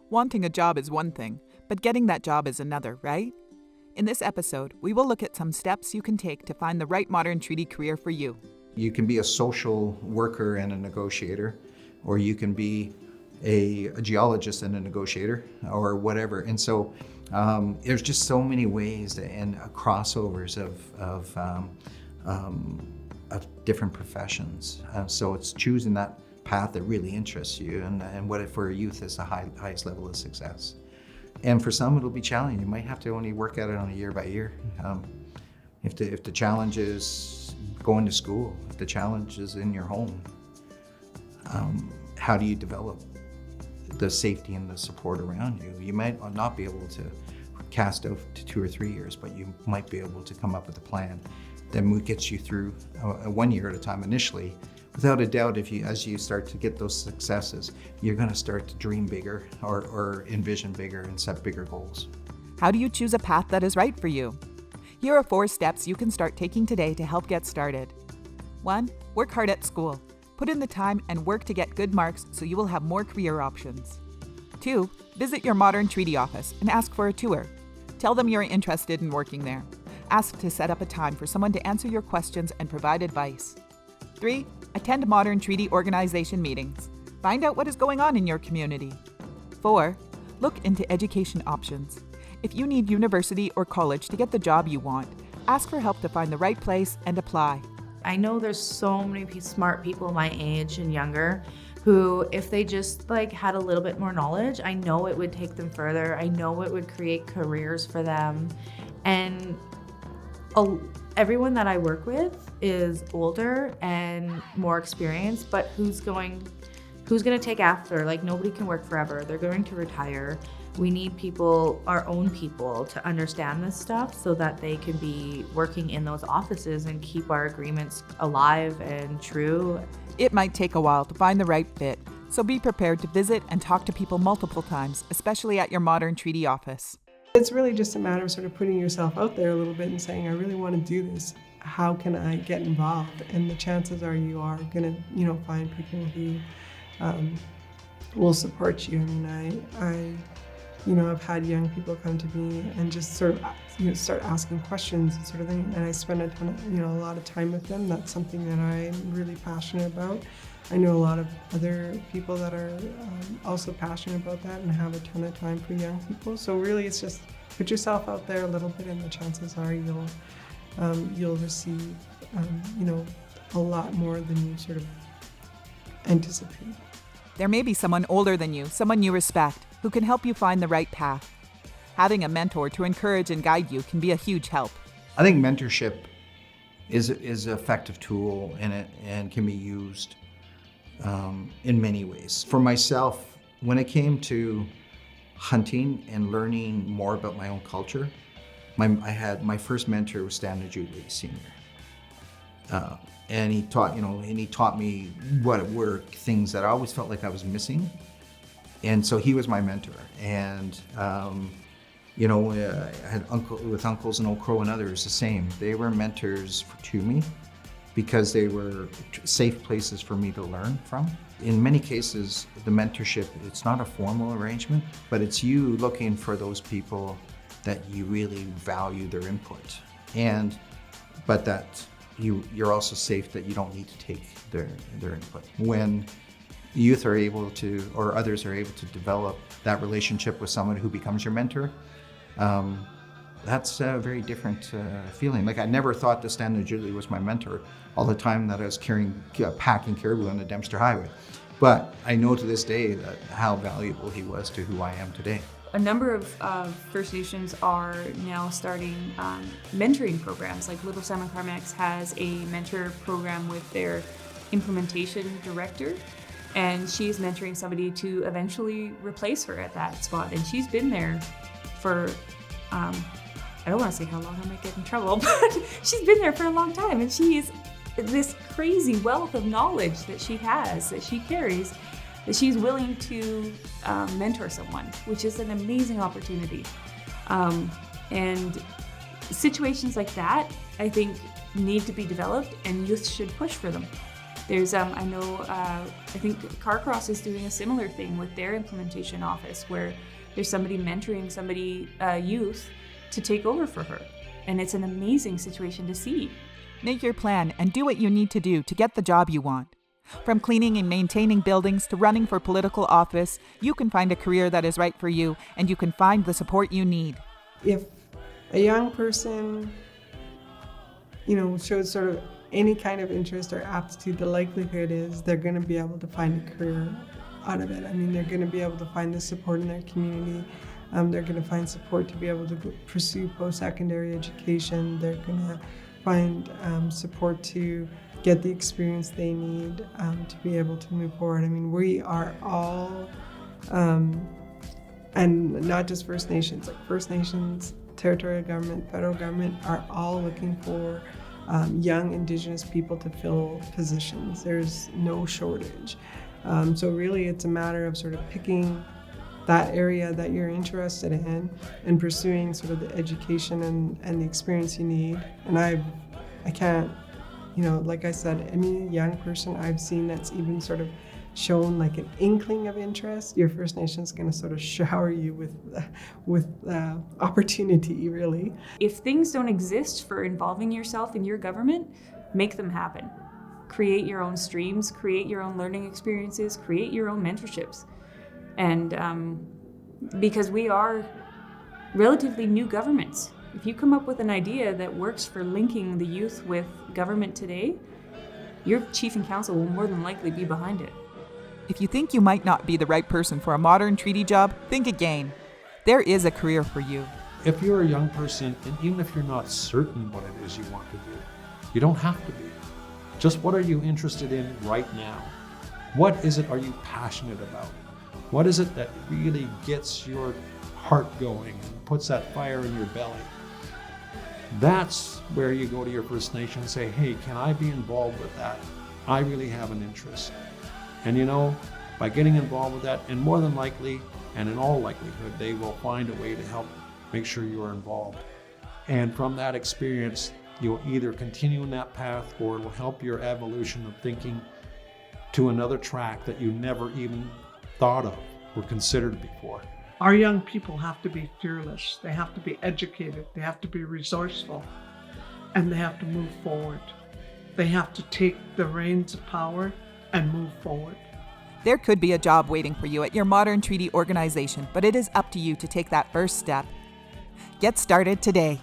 Wanting a job is one thing, but getting that job is another, right? In this episode, we will look at some steps you can take to find the right modern treaty career for you. You can be a social worker and a negotiator, or you can be a geologist and a negotiator, or whatever. And so there's just so many ways and crossovers of different professions. So it's choosing that path that really interests you, and what for a youth is the highest level of success. And for some, it'll be challenging. You might have to only work at it on a year by year. If the challenge is going to school, if the challenge is in your home, how do you develop the safety and the support around you? You might not be able to cast out to 2 or 3 years, but you might be able to come up with a plan that gets you through 1 year at a time initially. Without a doubt, as you start to get those successes, you're going to start to dream bigger or envision bigger and set bigger goals. How do you choose a path that is right for you? Here are 4 steps you can start taking today to help get started. 1. Work hard at school. Put in the time and work to get good marks so you will have more career options. 2. Visit your modern treaty office and ask for a tour. Tell them you're interested in working there. Ask to set up a time for someone to answer your questions and provide advice. 3. Attend modern treaty organization meetings. Find out what is going on in your community. 4. Look into education options. If you need university or college to get the job you want, ask for help to find the right place and apply. I know there's so many smart people my age and younger who, if they just had a little bit more knowledge, I know it would take them further. I know it would create careers for them. And everyone that I work with is older and more experienced, but who's going to take after? Nobody can work forever. They're going to retire. We need people, our own people, to understand this stuff so that they can be working in those offices and keep our agreements alive and true. It might take a while to find the right fit, so be prepared to visit and talk to people multiple times, especially at your modern treaty office. It's really just a matter of sort of putting yourself out there a little bit and saying, I really want to do this. How can I get involved? And the chances are you are going to, find people who will support you. I mean, I've had young people come to me and just sort of, start asking questions and sort of thing. And I spend a lot of time with them. That's something that I'm really passionate about. I know a lot of other people that are also passionate about that and have a ton of time for young people. So really, it's just put yourself out there a little bit, and the chances are you'll receive a lot more than you sort of anticipate. There may be someone older than you, someone you respect, who can help you find the right path. Having a mentor to encourage and guide you can be a huge help. I think mentorship is an effective tool and can be used in many ways. For myself, when it came to hunting and learning more about my own culture, my first mentor was Stanley Jubilee Sr. And he taught me what were things that I always felt like I was missing. And so he was my mentor. And I had uncles and Old Crow and others the same. They were mentors to me because they were safe places for me to learn from. In many cases, the mentorship, it's not a formal arrangement, but it's you looking for those people that you really value their input. But that you're also safe, that you don't need to take their input. When youth are able to, or others are able to develop that relationship with someone who becomes your mentor, that's a very different feeling. I never thought that Stanley Jubilee was my mentor all the time that I was packing caribou on the Dempster Highway. But I know to this day that how valuable he was to who I am today. A number of First Nations are now starting mentoring programs. Little Salmon Carmacks has a mentor program with their implementation director, and she's mentoring somebody to eventually replace her at that spot. And she's been there for, I don't want to say how long, I might get in trouble, but she's been there for a long time, and she's this crazy wealth of knowledge that she has, that she carries, that she's willing to mentor someone, which is an amazing opportunity. And situations like that, I think, need to be developed, and youth should push for them. There's, I know, I think Carcross is doing a similar thing with their implementation office, where there's somebody mentoring somebody, youth, to take over for her. And it's an amazing situation to see. Make your plan and do what you need to do to get the job you want. From cleaning and maintaining buildings to running for political office, you can find a career that is right for you, and you can find the support you need. If a young person, shows sort of any kind of interest or aptitude, the likelihood is they're going to be able to find a career out of it. I mean, they're going to be able to find the support in their community. They're going to find support to be able to pursue post-secondary education. They're going to find support to get the experience they need to be able to move forward. I mean, we are all, and not just First Nations, like First Nations, territorial government, federal government are all looking for young Indigenous people to fill positions. There's no shortage. So really it's a matter of sort of picking that area that you're interested in and pursuing sort of the education and the experience you need. And I can't, like I said, any young person I've seen that's even sort of shown like an inkling of interest, your First Nation's going to sort of shower you with opportunity, really. If things don't exist for involving yourself in your government, make them happen. Create your own streams, create your own learning experiences, create your own mentorships. And because we are relatively new governments, if you come up with an idea that works for linking the youth with government today, your chief and council will more than likely be behind it. If you think you might not be the right person for a modern treaty job, think again. There is a career for you. If you're a young person, and even if you're not certain what it is you want to do, you don't have to be. Just what are you interested in right now? What is it are you passionate about? What is it that really gets your heart going and puts that fire in your belly? That's where you go to your First Nation and say, hey, can I be involved with that? I really have an interest. And by getting involved with that, and more than likely, and in all likelihood, they will find a way to help make sure you're involved. And from that experience, you'll either continue in that path or it'll help your evolution of thinking to another track that you never even thought of or considered before. Our young people have to be fearless. They have to be educated. They have to be resourceful. And they have to move forward. They have to take the reins of power and move forward. There could be a job waiting for you at your modern treaty organization, but it is up to you to take that first step. Get started today.